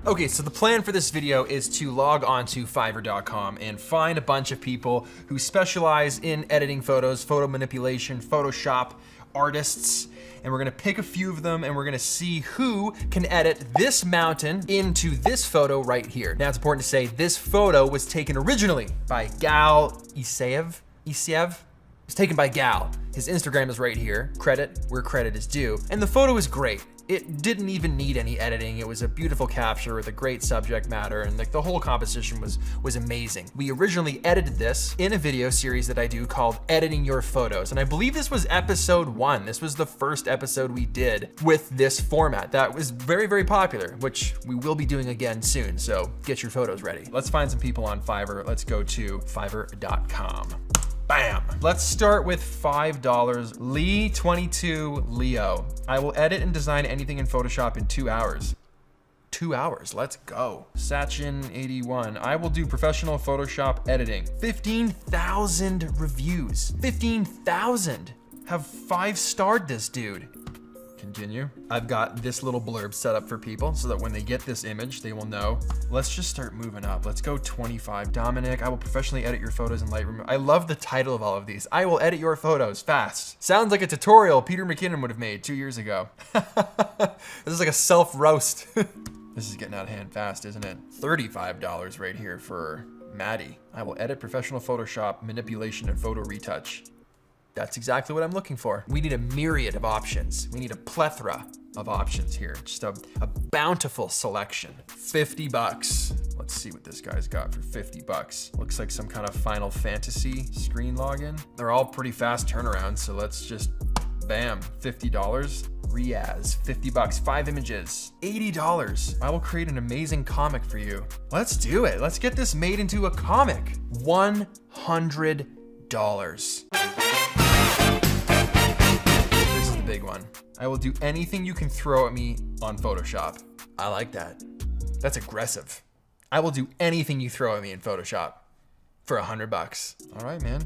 Okay, so the plan for this video is to log on to Fiverr.com and find a bunch of people who specialize in editing photos, photo manipulation, Photoshop, artists, and we're gonna pick a few of them and we're gonna see who can edit this mountain into this photo right here. Now it's important to say this photo was taken originally by Gal Isaev. It's taken by Gal. His Instagram is right here. Credit where credit is due. And the photo is great. It didn't even need any editing. It was a beautiful capture with a great subject matter, and like the whole composition was amazing. We originally edited this in a video series that I do called Editing Your Photos. And I believe this was episode 1. This was the first episode we did with this format. That was very, very popular, which we will be doing again soon. So get your photos ready. Let's find some people on Fiverr. Let's go to Fiverr.com. Bam! Let's start with $5. Lee 22 Leo. I will edit and design anything in Photoshop in 2 hours. 2 hours, let's go. Sachin 81. I will do professional Photoshop editing. 15,000 reviews. 15,000 have 5-starred this dude. Continue. I've got this little blurb set up for people so that when they get this image, they will know. Let's just start moving up. Let's go 25. Dominic, I will professionally edit your photos in Lightroom. I love the title of all of these. I will edit your photos fast. Sounds like a tutorial Peter McKinnon would have made 2 years ago. This is like a self-roast. This is getting out of hand fast, isn't it? $35 right here for Maddie. I will edit professional Photoshop, manipulation, and photo retouch. That's exactly what I'm looking for. We need a myriad of options. We need a plethora of options here. Just a bountiful selection. 50 bucks. Let's see what this guy's got for 50 bucks. Looks like some kind of Final Fantasy screen login. They're all pretty fast turnarounds, so let's just, bam, $50. Riaz, 50 bucks, 5 images, $80. I will create an amazing comic for you. Let's do it. Let's get this made into a comic. $100. Big one. I will do anything you can throw at me on Photoshop. I like that. That's aggressive. I will do anything you throw at me in Photoshop for $100. All right, man.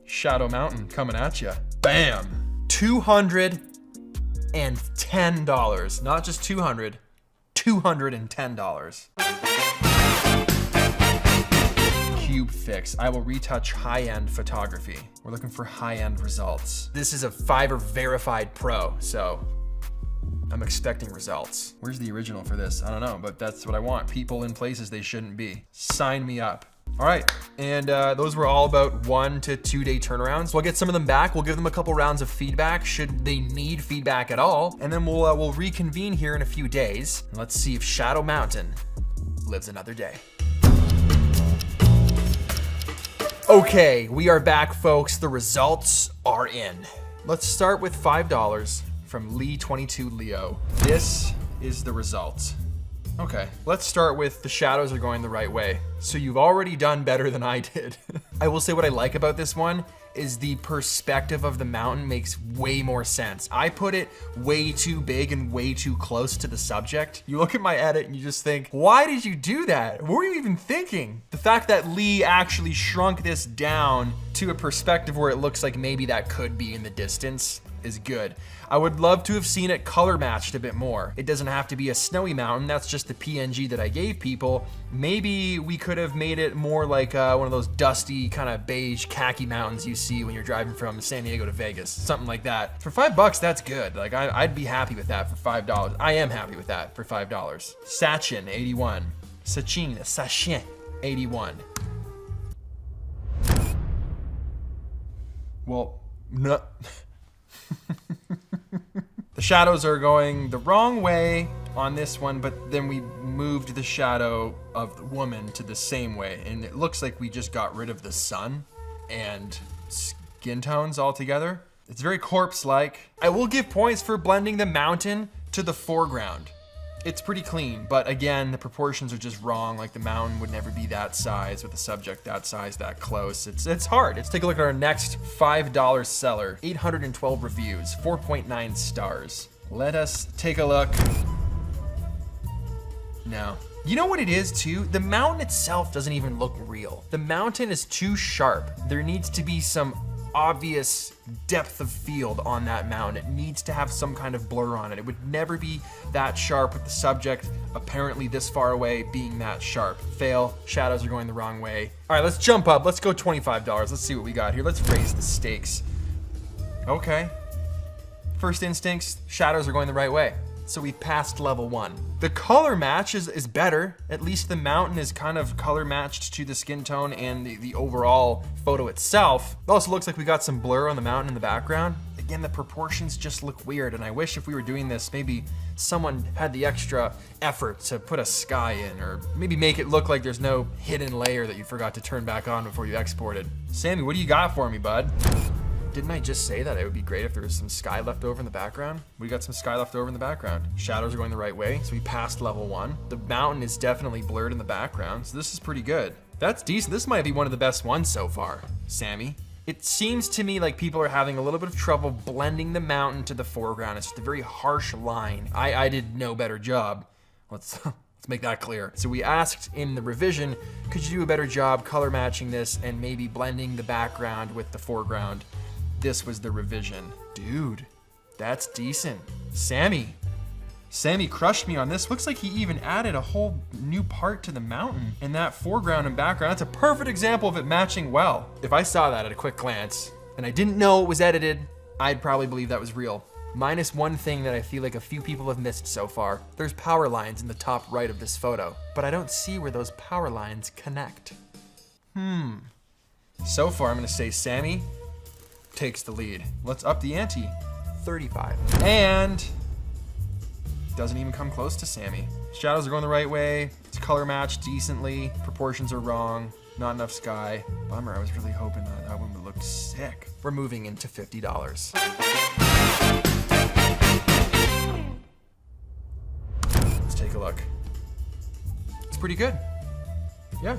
Shadow Mountain coming at you. Bam. $210. Not just 200, $210. Cube fix. I will retouch high-end photography. We're looking for high-end results. This is a Fiverr verified pro, so I'm expecting results. Where's the original for this? I don't know, but that's what I want. People in places they shouldn't be. Sign me up. All right, and those were all about 1 to 2 day turnarounds. We'll get some of them back. We'll give them a couple rounds of feedback should they need feedback at all, and then we'll reconvene here in a few days. And let's see if Shadow Mountain lives another day. Okay, we are back, folks. The results are in. Let's start with $5 from Lee 22 Leo. This is the result. Okay, let's start with the shadows are going the right way. So you've already done better than I did. I will say what I like about this one is the perspective of the mountain makes way more sense. I put it way too big and way too close to the subject. You look at my edit and you just think, why did you do that? What were you even thinking? The fact that Lee actually shrunk this down to a perspective where it looks like maybe that could be in the distance is good. I would love to have seen it color matched a bit more. It doesn't have to be a snowy mountain. That's just the PNG that I gave people. Maybe we could have made it more like one of those dusty kind of beige khaki mountains you see when you're driving from San Diego to Vegas, something like that. For $5, that's good. Like I'd be happy with that for $5. I am happy with that for $5. Sachin 81. Sachin 81. Well, no. The shadows are going the wrong way on this one, but then we moved the shadow of the woman to the same way, and it looks like we just got rid of the sun and skin tones altogether. It's very corpse-like. I will give points for blending the mountain to the foreground. It's pretty clean, but again, the proportions are just wrong. Like the mountain would never be that size with the subject that size, that close. It's hard. Let's take a look at our next $5 seller. 812 reviews, 4.9 stars. Let us take a look. No. You know what it is too? The mountain itself doesn't even look real. The mountain is too sharp. There needs to be some obvious depth of field on that mountain. It needs to have some kind of blur on it. It would never be that sharp with the subject apparently this far away being that sharp. Fail, shadows are going the wrong way. All right, let's jump up. Let's go $25. Let's see what we got here. Let's raise the stakes. Okay. First instincts, shadows are going the right way. So we passed level 1. The color match is better. At least the mountain is kind of color matched to the skin tone and the overall photo itself. It also looks like we got some blur on the mountain in the background. Again, the proportions just look weird, and I wish if we were doing this, maybe someone had the extra effort to put a sky in, or maybe make it look like there's no hidden layer that you forgot to turn back on before you exported. Sammy, what do you got for me, bud? Didn't I just say that it would be great if there was some sky left over in the background? We got some sky left over in the background. Shadows are going the right way, so we passed level 1. The mountain is definitely blurred in the background, so this is pretty good. That's decent. This might be one of the best ones so far, Sammy. It seems to me like people are having a little bit of trouble blending the mountain to the foreground. It's just a very harsh line. I did no better job. Let's make that clear. So we asked in the revision, could you do a better job color matching this and maybe blending the background with the foreground? This was the revision. Dude, that's decent. Sammy crushed me on this. Looks like he even added a whole new part to the mountain in that foreground and background. That's a perfect example of it matching well. If I saw that at a quick glance and I didn't know it was edited, I'd probably believe that was real. Minus one thing that I feel like a few people have missed so far. There's power lines in the top right of this photo, but I don't see where those power lines connect. So far, I'm gonna say Sammy takes the lead. Let's up the ante. 35. And doesn't even come close to Sammy. Shadows are going the right way. It's color matched decently. Proportions are wrong. Not enough sky. Bummer, I was really hoping that one would look sick. We're moving into $50. Let's take a look. It's pretty good. Yeah.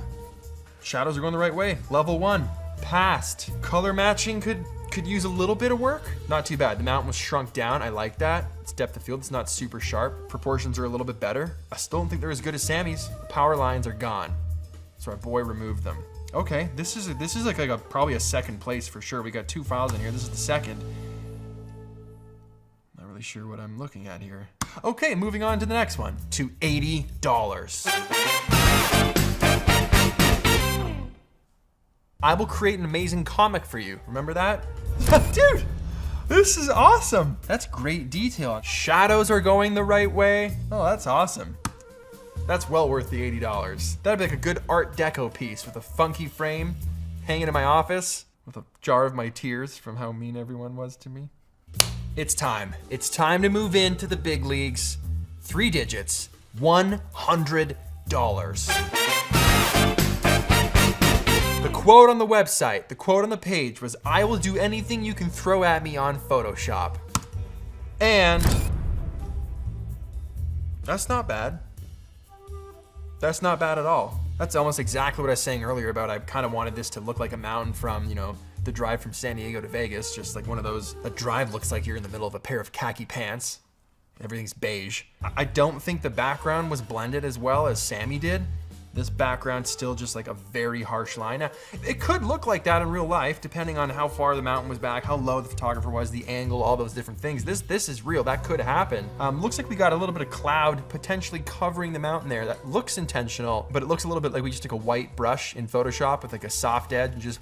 Shadows are going the right way. Level 1. Passed. Color matching could use a little bit of work. Not too bad. The mountain was shrunk down. I like that. It's depth of field. It's not super sharp. Proportions are a little bit better. I still don't think they're as good as Sammy's. The power lines are gone. So our boy removed them. Okay, this is like probably a second place for sure. We got 2 files in here. This is the second. Not really sure what I'm looking at here. Okay, moving on to the next one. To $80. I will create an amazing comic for you. Remember that? Dude, this is awesome. That's great detail. Shadows are going the right way. Oh, that's awesome. That's well worth the $80. That'd be like a good Art Deco piece with a funky frame hanging in my office with a jar of my tears from how mean everyone was to me. It's time. It's time to move into the big leagues. 3 digits, $100. The quote on the website, the quote on the page was, "I will do anything you can throw at me on Photoshop." And that's not bad. That's not bad at all. That's almost exactly what I was saying earlier about I kind of wanted this to look like a mountain from, you know, the drive from San Diego to Vegas, just like one of those, a drive looks like you're in the middle of a pair of khaki pants. Everything's beige. I don't think the background was blended as well as Sammy did. This background's still just like a very harsh line. Now, it could look like that in real life, depending on how far the mountain was back, how low the photographer was, the angle, all those different things. This is real, that could happen. Looks like we got a little bit of cloud potentially covering the mountain there. That looks intentional, but it looks a little bit like we just took a white brush in Photoshop with like a soft edge and just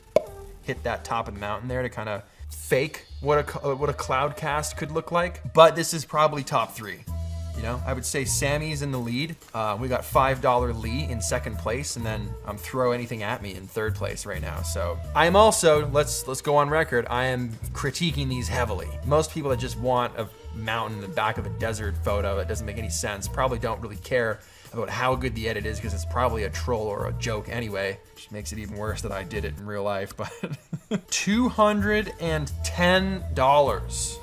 hit that top of the mountain there to kind of fake what a cloud cast could look like. But this is probably top 3. You know, I would say Sammy's in the lead. We got $5 Lee in second place, and then Throw Anything At Me in third place right now. So I am also, let's go on record, I am critiquing these heavily. Most people that just want a mountain in the back of a desert photo that doesn't make any sense probably don't really care about how good the edit is, because it's probably a troll or a joke anyway, which makes it even worse that I did it in real life. But $210.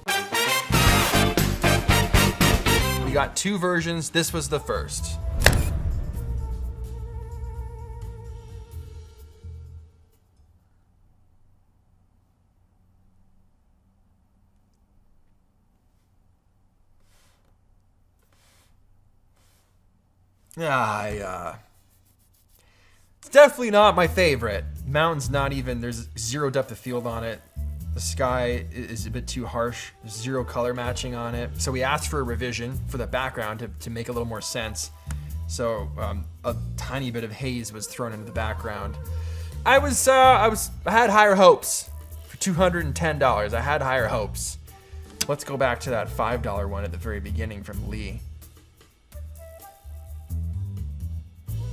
We got 2 versions. This was the first. It's definitely not my favorite. Mountain's not even, there's 0 depth of field on it. The sky is a bit too harsh. There's zero color matching on it. So we asked for a revision for the background to make a little more sense. So a tiny bit of haze was thrown into the background. I had higher hopes for $210. I had higher hopes. Let's go back to that $5 one at the very beginning from Lee.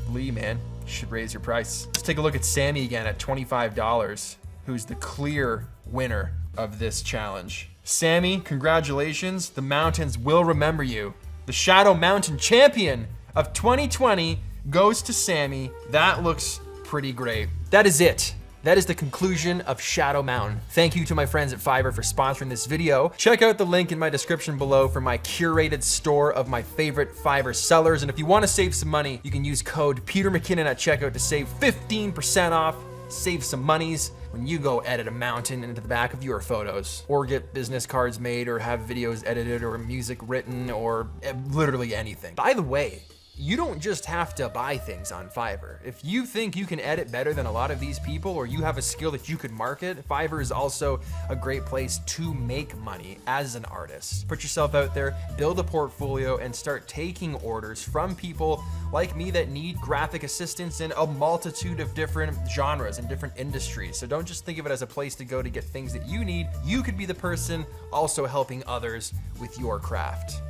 Lee, man, you should raise your price. Let's take a look at Sammy again at $25, who's the clear winner of this challenge. Sammy, congratulations. The mountains will remember you. The Shadow Mountain champion of 2020 goes to Sammy. That looks pretty great. That is it. That is the conclusion of Shadow Mountain. Thank you to my friends at Fiverr for sponsoring this video. Check out the link in my description below for my curated store of my favorite Fiverr sellers. And if you want to save some money, you can use code Peter McKinnon at checkout to save 15% off. Save some monies when you go edit a mountain into the back of your photos, or get business cards made, or have videos edited, or music written, or literally anything. By the way, you don't just have to buy things on Fiverr. If you think you can edit better than a lot of these people, or you have a skill that you could market, Fiverr is also a great place to make money as an artist. Put yourself out there, build a portfolio, and start taking orders from people like me that need graphic assistance in a multitude of different genres and different industries. So don't just think of it as a place to go to get things that you need. You could be the person also helping others with your craft.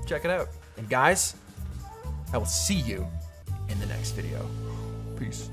Check it out. And guys, I will see you in the next video. Peace.